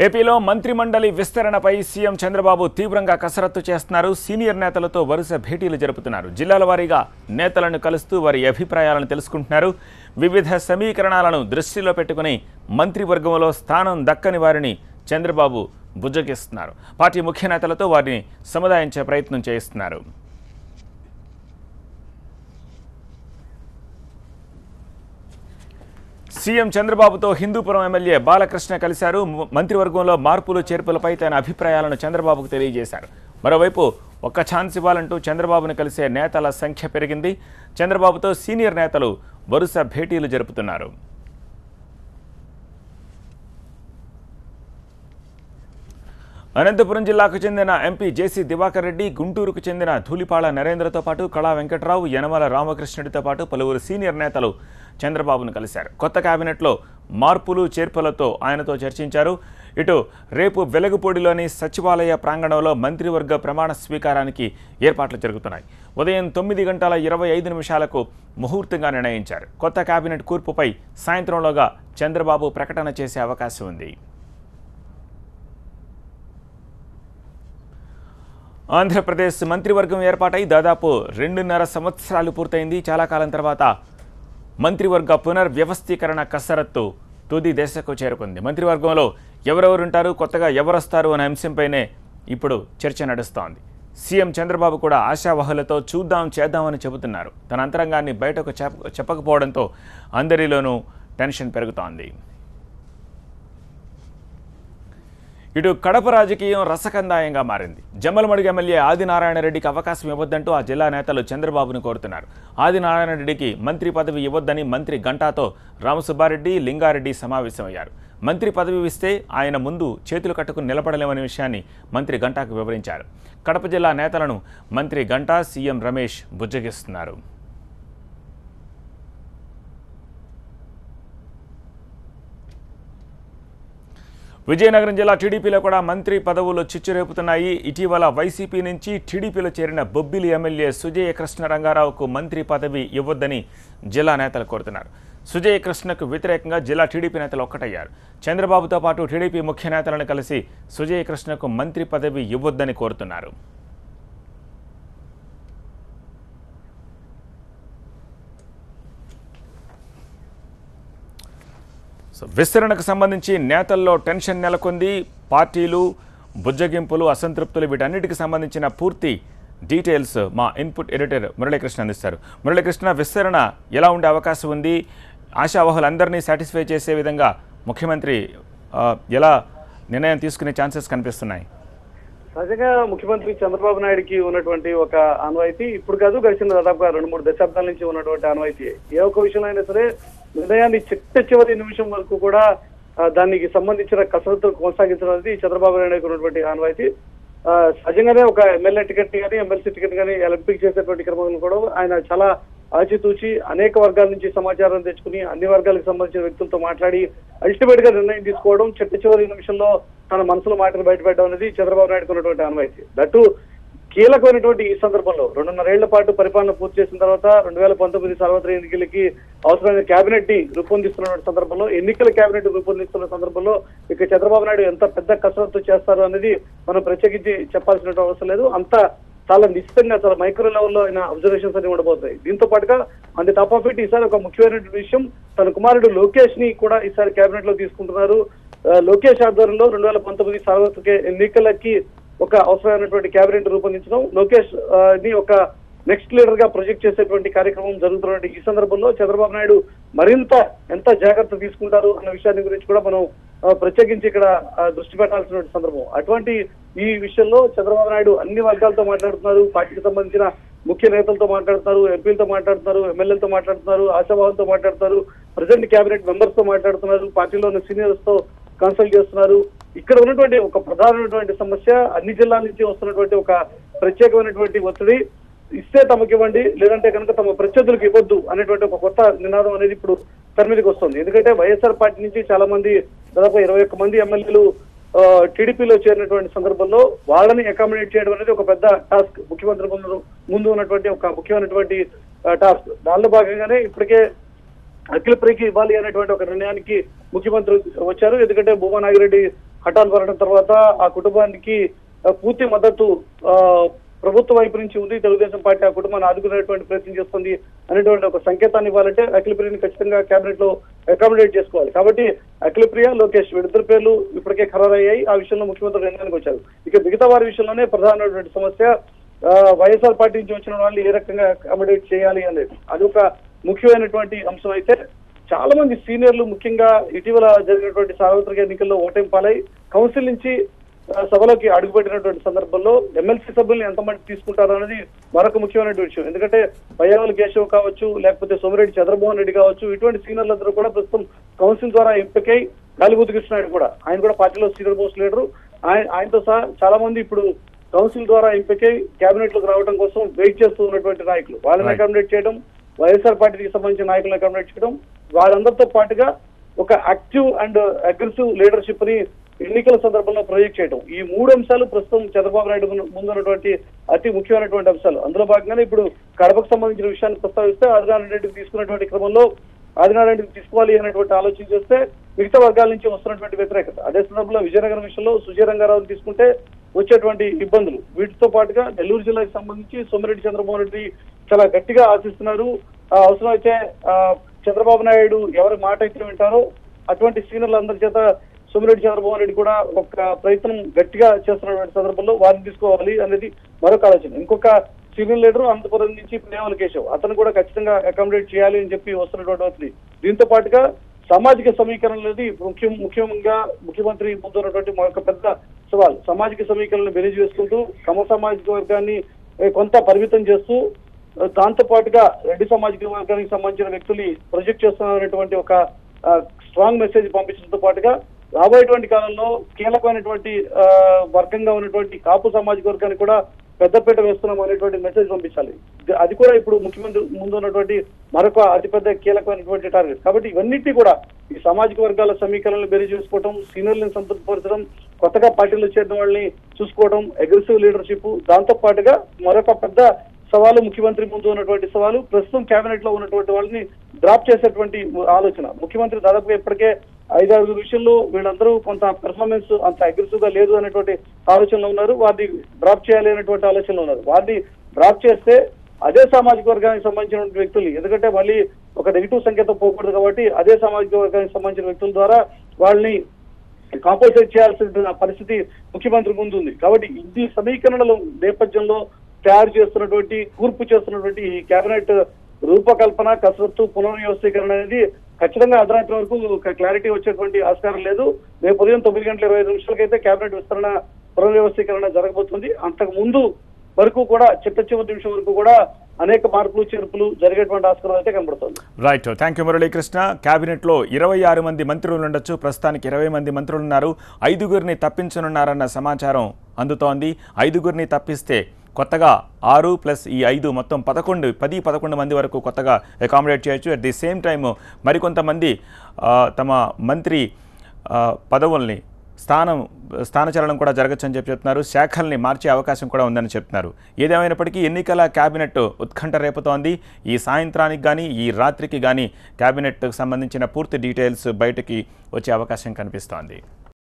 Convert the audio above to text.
ఏపీలో మంత్రిమండలి విస్తరణపై సీఎం చంద్రబాబు తీవ్రంగా కసరత్తు చేస్తున్నారు. సీనియర్ నేతలతో వరుస భేటీలు జరుపుతున్నారు. జిల్లాల వారీగా నేతలను కలుస్తూ వారి అభిప్రాయాలను తెలుసుకుంటున్నారు. వివిధ సమీకరణాలను దృష్టిలో పెట్టుకుని మంత్రివర్గంలో స్థానం దక్కని వారిని చంద్రబాబు బుజ్జగిస్తున్నారు. పార్టీ ముఖ్య నేతలతో వారిని సముదాయించే ప్రయత్నం చేస్తున్నారు. సీఎం చంద్రబాబుతో హిందూపురం ఎమ్మెల్యే బాలకృష్ణ కలిశారు. మంత్రివర్గంలో మార్పులు చేర్పులపై తన అభిప్రాయాలను చంద్రబాబుకు తెలియజేశారు. మరోవైపు ఒక్క ఛాన్స్ ఇవ్వాలంటూ చంద్రబాబును కలిసే నేతల సంఖ్య పెరిగింది. చంద్రబాబుతో సీనియర్ నేతలు వరుస భేటీలు జరుపుతున్నారు. అనంతపురం జిల్లాకు చెందిన ఎంపీ జేసీ దివాకర్ రెడ్డి, గుంటూరుకు చెందిన ధూళిపాళ నరేంద్రతో పాటు కళా వెంకట్రావు, యనమల రామకృష్ణుడితో పాటు పలువురు సీనియర్ నేతలు చంద్రబాబును కలిశారు. కొత్త కేబినెట్లో మార్పులు చేర్పులతో ఆయనతో చర్చించారు. ఇటు రేపు వెలగపూడిలోని సచివాలయ ప్రాంగణంలో మంత్రివర్గ ప్రమాణ స్వీకారానికి ఏర్పాట్లు జరుగుతున్నాయి. ఉదయం 9:25 ముహూర్తంగా నిర్ణయించారు. కొత్త కేబినెట్ కూర్పుపై సాయంత్రంలోగా చంద్రబాబు ప్రకటన చేసే అవకాశం ఉంది. ఆంధ్రప్రదేశ్ మంత్రివర్గం ఏర్పాటై దాదాపు 2.5 సంవత్సరాలు పూర్తయింది. చాలా కాలం తర్వాత మంత్రివర్గ పునర్వ్యవస్థీకరణ కసరత్తు తుది దశకు చేరుకుంది. మంత్రివర్గంలో ఎవరెవరుంటారు, కొత్తగా ఎవరొస్తారు అనే అంశంపైనే ఇప్పుడు చర్చ నడుస్తోంది. సీఎం చంద్రబాబు కూడా ఆశావహులతో చేద్దామని చెబుతున్నారు. తన అంతరంగాన్ని బయటకు చెప్పకపోవడంతో అందరిలోనూ టెన్షన్ పెరుగుతోంది. ఇటు కడప రాజకీయం రసకందాయంగా మారింది. జమ్మలమడుగు ఎమ్మెల్యే ఆదినారాయణ రెడ్డికి అవకాశం ఇవ్వొద్దంటూ ఆ జిల్లా నేతలు చంద్రబాబును కోరుతున్నారు. ఆదినారాయణ రెడ్డికి మంత్రి పదవి ఇవ్వొద్దని మంత్రి గంటాతో రామసుబ్బారెడ్డి, లింగారెడ్డి సమావేశమయ్యారు. మంత్రి పదవి ఇస్తే ఆయన ముందు చేతులు కట్టుకుని నిలబడలేమనే విషయాన్ని మంత్రి గంటాకు వివరించారు. కడప జిల్లా నేతలను మంత్రి గంటా, సీఎం రమేష్ బుజ్జగిస్తున్నారు. విజయనగరం జిల్లా టీడీపీలో కూడా మంత్రి పదవులు చిచ్చురేపుతున్నాయి. ఇటీవల వైసీపీ నుంచి టీడీపీలో చేరిన బొబ్బిలి ఎమ్మెల్యే సుజయ కృష్ణ రంగారావుకు మంత్రి పదవి ఇవ్వొద్దని జిల్లా నేతలు కోరుతున్నారు. సుజయ కృష్ణకు వ్యతిరేకంగా జిల్లా టీడీపీ నేతలు ఒక్కటయ్యారు. చంద్రబాబుతో పాటు టీడీపీ ముఖ్య నేతలను కలిసి సుజయ కృష్ణకు మంత్రి పదవి ఇవ్వొద్దని కోరుతున్నారు. విస్తరణకు సంబంధించి నేతల్లో టెన్షన్ నెలకొంది. పార్టీలు, బుజ్జగింపులు, అసంతృప్తులు వీటన్నిటికి సంబంధించిన పూర్తి డీటెయిల్స్ మా ఇన్పుట్ ఎడిటర్ మురళీకృష్ణ అందిస్తారు. మురళీకృష్ణ, విస్తరణ ఎలా ఉండే అవకాశం ఉంది? ఆశావహులందరినీ సాటిస్ఫై చేసే విధంగా ముఖ్యమంత్రి ఎలా నిర్ణయం తీసుకునే ఛాన్సెస్ కనిపిస్తున్నాయి? సహజంగా ముఖ్యమంత్రి చంద్రబాబు నాయుడుకి ఉన్నటువంటి ఒక ఆనవాయితీ ఇప్పుడు కాదు, గడిచిన దాదాపుగా 2-3 దశాబ్దాల నుంచి ఉన్నటువంటి ఆనవాయితీ. ఏ ఒక్క విషయంలో అయినా సరే నిర్ణయాన్ని చివరి నిమిషం వరకు కూడా దానికి సంబంధించిన కసరత్తు కొనసాగించడం అనేది చంద్రబాబు నాయుడుకి ఉన్నటువంటి ఆనవాయితీ. సహజంగానే ఒక ఎమ్మెల్యే టికెట్ కానీ, ఎమ్మెల్సీ టికెట్ కానీ ఎంపిక చేసేటువంటి క్రమంలో కూడా ఆయన చాలా ఆచితూచి అనేక వర్గాల నుంచి సమాచారం తెచ్చుకుని అన్ని వర్గాలకు సంబంధించిన వ్యక్తులతో మాట్లాడి అల్టిమేట్ గా నిర్ణయం తీసుకోవడం, చివరి నిమిషంలో తన మనసులో మాటలు బయటపెట్టడం అనేది చంద్రబాబు నాయుడుకు ఉన్నటువంటి ఆనవాయితీ. దట్టు కీలకమైనటువంటి ఈ సందర్భంలో 2.5 ఏళ్ల పాటు పరిపాలన పూర్తి చేసిన తర్వాత 2019 సార్వత్రిక ఎన్నికలకి అవసరమైన కేబినెట్ ని రూపొందిస్తున్న సందర్భంలో, ఎన్నికల కేబినెట్ రూపొందిస్తున్న సందర్భంలో ఇక చంద్రబాబు నాయుడు ఎంత పెద్ద కసరత్తు చేస్తారు అనేది మనం ప్రత్యేకించి చెప్పాల్సిన అవసరం లేదు. అంత చాలా నిశ్చితంగా, చాలా మైక్రో లెవెల్లో ఆయన అబ్జర్వేషన్స్ అన్ని ఉండబోతాయి. దీంతో పాటుగా అండ్ టాప్ ఆఫ్ ఇట్ ఈసారి ఒక ముఖ్యమైన విషయం, తన కుమారుడు లోకేష్ ని కూడా ఈసారి కేబినెట్ లో తీసుకుంటున్నారు. లోకేష్ ఆధ్వర్యంలో 2019 సార్వత్రిక ఎన్నికలకి ఒక అవసరమైనటువంటి కేబినెట్ రూపొందించడం, లోకేష్ ని ఒక నెక్స్ట్ లీడర్ గా ప్రొజెక్ట్ చేసేటువంటి కార్యక్రమం జరుగుతున్నటువంటి ఈ సందర్భంలో చంద్రబాబు నాయుడు మరింత ఎంత జాగ్రత్త తీసుకుంటారు అన్న విషయాన్ని గురించి కూడా మనం ప్రత్యేకించి ఇక్కడ దృష్టి పెట్టాల్సిన సందర్భం. అటువంటి ఈ విషయంలో చంద్రబాబు నాయుడు అన్ని వర్గాలతో మాట్లాడుతున్నారు. పార్టీకి సంబంధించిన ముఖ్య నేతలతో మాట్లాడుతున్నారు, ఎంపీలతో మాట్లాడుతున్నారు, ఎమ్మెల్యేలతో మాట్లాడుతున్నారు, ఆశావాహులతో మాట్లాడుతున్నారు, ప్రజెంట్ కేబినెట్ మెంబర్స్ తో మాట్లాడుతున్నారు, పార్టీలో ఉన్న సీనియర్స్ తో కన్సల్ట్ చేస్తున్నారు. ఇక్కడ ఉన్నటువంటి ఒక ప్రధానమైనటువంటి సమస్య, అన్ని జిల్లాల నుంచి వస్తున్నటువంటి ఒక ప్రత్యేకమైనటువంటి ఒత్తిడి, ఇస్తే తమకి ఇవ్వండి, లేదంటే కనుక తమ ప్రత్యర్థులకు ఇవ్వద్దు అనేటువంటి ఒక కొత్త నినాదం అనేది ఇప్పుడు తెర మీదకి వస్తుంది. ఎందుకంటే వైఎస్ఆర్ పార్టీ నుంచి చాలా మంది, దాదాపు 21 మంది ఎమ్మెల్యేలు టీడీపీలో చేరినటువంటి సందర్భంలో వాళ్ళని అకామిడేట్ చేయడం అనేది ఒక పెద్ద టాస్క్, ముఖ్యమంత్రి ముందు ఉన్నటువంటి ఒక ముఖ్యమైనటువంటి టాస్క్. దానిలో భాగంగానే ఇప్పటికే అఖిల ప్రియకి ఇవ్వాలి అనేటువంటి ఒక నిర్ణయానికి ముఖ్యమంత్రి వచ్చారు. ఎందుకంటే భూమా నాగిరెడ్డి హఠాన్ మరణం తర్వాత ఆ కుటుంబానికి పూర్తి మద్దతు ప్రభుత్వం వైపు నుంచి ఉంది. తెలుగుదేశం పార్టీ ఆ కుటుంబాన్ని ఆదుకునేటువంటి ప్రయత్నం చేస్తుంది అనేటువంటి ఒక సంకేతాన్ని ఇవ్వాలంటే అఖిలప్రియని ఖచ్చితంగా కేబినెట్ లో అకామిడేట్ చేసుకోవాలి. కాబట్టి అఖిలప్రియ, లోకేష్ వీరిద్దరు పేర్లు ఇప్పటికే ఖరారయ్యాయి. ఆ విషయంలో ముఖ్యమంత్రి నిర్ణయానికి వచ్చారు. ఇక మిగతా వారి విషయంలోనే ప్రధానమైనటువంటి సమస్య వైఎస్ఆర్ పార్టీ నుంచి వచ్చిన వాళ్ళు ఏ రకంగా అకామిడేట్ చేయాలి అనేది. అది ఒక ముఖ్యమైనటువంటి అంశం. అయితే చాలా మంది సీనియర్లు ముఖ్యంగా ఇటీవల జరిగినటువంటి సార్వత్రిక ఎన్నికల్లో ఓటమి పాలై కౌన్సిల్ నుంచి సభలోకి అడుగుపెట్టినటువంటి సందర్భంలో ఎమ్మెల్సీ సభ్యుల్ని ఎంతమంది తీసుకుంటారు అనేది మరొక ముఖ్యమైన విషయం. ఎందుకంటే పయ్యావుల కేశవ్ కావచ్చు, లేకపోతే సోమిరెడ్డి చంద్రమోహన్ రెడ్డి కావచ్చు, ఇటువంటి సీనియర్లందరూ కూడా ప్రస్తుతం కౌన్సిల్ ద్వారా ఎంపికై గాలిబుద్ధి కృష్ణారెడ్డి కూడా ఆయన కూడా పార్టీలో సీనియర్ మోస్ట్ లీడరు. ఆయనతో సహా చాలా మంది ఇప్పుడు కౌన్సిల్ ద్వారా ఎంపికై కేబినెట్ లోకి రావడం కోసం వెయిట్ చేస్తూ ఉన్నటువంటి నాయకులు వాళ్ళని అకామిడేట్ చేయడం, వైఎస్ఆర్ పార్టీకి సంబంధించిన నాయకులను అకామిడేట్ చేయడం, వాళ్ళందరితో పాటుగా ఒక యాక్టివ్ అండ్ అగ్రెసివ్ లీడర్షిప్ ని ఎన్నికల సందర్భంలో ప్రొజెక్ట్ చేయడం. ఈ 3 అంశాలు ప్రస్తుతం చంద్రబాబు నాయుడు ముందున్నటువంటి అతి ముఖ్యమైనటువంటి అంశాలు. అందులో భాగంగానే ఇప్పుడు కడపకు సంబంధించిన విషయాన్ని ప్రస్తావిస్తే ఆదినారాయణ రెడ్డికి తీసుకున్నటువంటి క్రమంలో ఆదినారాయణ రెడ్డికి తీసుకోవాలి అనేటువంటి ఆలోచన చేస్తే మిగతా వర్గాల నుంచి వస్తున్నటువంటి వ్యతిరేకత. అదే సందర్భంలో విజయనగరం విషయంలో సుజయ రంగారావుని తీసుకుంటే వచ్చేటువంటి ఇబ్బందులు, వీటితో పాటుగా నెల్లూరు జిల్లాకు సంబంధించి సోమిరెడ్డి చంద్రమోహన్ రెడ్డి చాలా గట్టిగా ఆశిస్తున్నారు. అవసరం అయితే చంద్రబాబు నాయుడు ఎవరి మాట అయితే వింటారో అటువంటి సీనియర్లందరి చేత సోమిరెడ్డి చంద్రమోహన్ రెడ్డి కూడా ఒక ప్రయత్నం గట్టిగా చేస్తున్నటువంటి సందర్భంలో వారిని తీసుకోవాలి అనేది మరొక ఆలోచన. ఇంకొక సీనియర్ లీడర్ అనంతపురం నుంచి పయ్యావుల కేశవ్, అతను కూడా ఖచ్చితంగా అకామిడేట్ చేయాలి అని చెప్పి వస్తున్నటువంటి. దీంతో పాటుగా సామాజిక సమీకరణ అనేది ముఖ్యంగా ముఖ్యమంత్రి ముందున్నటువంటి మరొక పెద్ద సవాల్. సామాజిక సమీకరణను బెరీజ్ చేసుకుంటూ కమ సామాజిక వర్గాన్ని కొంత పరిమితం చేస్తూ దాంతో పాటుగా రెడ్డి సామాజిక వర్గానికి సంబంధించిన వ్యక్తుల్ని ప్రొజెక్ట్ చేస్తున్నటువంటి ఒక స్ట్రాంగ్ మెసేజ్ పంపించడంతో పాటుగా రాబోయేటువంటి కాలంలో కీలకమైనటువంటి వర్గంగా ఉన్నటువంటి కాపు సామాజిక వర్గాన్ని కూడా పెద్దపీట వేస్తున్నాం అనేటువంటి మెసేజ్ పంపించాలి. అది కూడా ఇప్పుడు ముఖ్యమంత్రి ముందు ఉన్నటువంటి మరొక అతిపెద్ద కీలకమైనటువంటి టార్గెట్. కాబట్టి ఇవన్నిటి కూడా ఈ సామాజిక వర్గాల సమీకరణలు బెరీ చేసుకోవడం, సీనియర్లను సంతృప్తిపరచడం, కొత్తగా పార్టీలో చేరిన వాళ్ళని చూసుకోవడం, అగ్రెసివ్ లీడర్షిప్, దాంతో పాటుగా మరొక పెద్ద సవాలు ముఖ్యమంత్రి ముందు ఉన్నటువంటి సవాలు ప్రస్తుతం కేబినెట్ లో ఉన్నటువంటి వాళ్ళని డ్రాప్ చేసేటువంటి ఆలోచన. ముఖ్యమంత్రి దాదాపుగా ఇప్పటికే 5-6 విషయంలో వీళ్ళందరూ కొంత పెర్ఫార్మెన్స్ అంత అగ్రెసివ్ గా లేదు అనేటువంటి ఆలోచనలో ఉన్నారు. వారిని డ్రాప్ చేయాలి అనేటువంటి ఆలోచనలో ఉన్నారు. వారిని డ్రాప్ చేస్తే అదే సామాజిక వర్గానికి సంబంధించిన వ్యక్తులు, ఎందుకంటే మళ్ళీ ఒక నెగిటివ్ సంకేతం పోకూడదు కాబట్టి అదే సామాజిక వర్గానికి సంబంధించిన వ్యక్తుల ద్వారా వాళ్ళని కాంపల్సేట్ చేయాల్సిన పరిస్థితి ముఖ్యమంత్రి ముందు ఉంది. కాబట్టి ఇది సమీకరణల నేపథ్యంలో తయారు చేస్తున్నటువంటి కూర్పు చేస్తున్నటువంటి ఈ కేబినెట్ రూపకల్పన, కసరత్తు, పునర్వ్యవస్థీకరణ అనేది ఖచ్చితంగా అర్ధరాత్రి వరకు ఒక క్లారిటీ వచ్చేటువంటి ఆస్కారం లేదు. రేపు ఉదయం 9:25 కేబినెట్ విస్తరణ, పునర్వ్యవస్థీకరణ జరగబోతుంది. అంతకు ముందు వరకు కూడా చివరి నిమిషం వరకు కూడా అనేక మార్పులు చేర్పులు జరిగేటువంటి ఆస్కారం అయితే కనబడుతుంది. Right, thank you Muralikrishna. కేబినెట్లో 26 మంది మంత్రులు ఉండొచ్చు. ప్రస్తుతానికి 20 మంది మంత్రులు ఉన్నారు. 5గురిని తప్పించనున్నారన్న సమాచారం అందుతోంది. 5గురిని తప్పిస్తే కొత్తగా 6 ప్లస్ ఈ 5 మొత్తం 10-11 మంది వరకు కొత్తగా అకామిడేట్ చేయొచ్చు. అట్ ది సేమ్ టైమ్ మరికొంతమంది తమ మంత్రి పదవుల్ని స్థానచలనం కూడా జరగచ్చు అని చెప్తున్నారు. శాఖల్ని మార్చే అవకాశం కూడా ఉందని చెప్తున్నారు. ఏదేమైనప్పటికీ ఎన్నికల కేబినెట్ ఉత్కంఠ రేపుతోంది. ఈ సాయంత్రానికి కానీ ఈ రాత్రికి కానీ కేబినెట్కు సంబంధించిన పూర్తి డీటెయిల్స్ బయటకి వచ్చే అవకాశం కనిపిస్తోంది.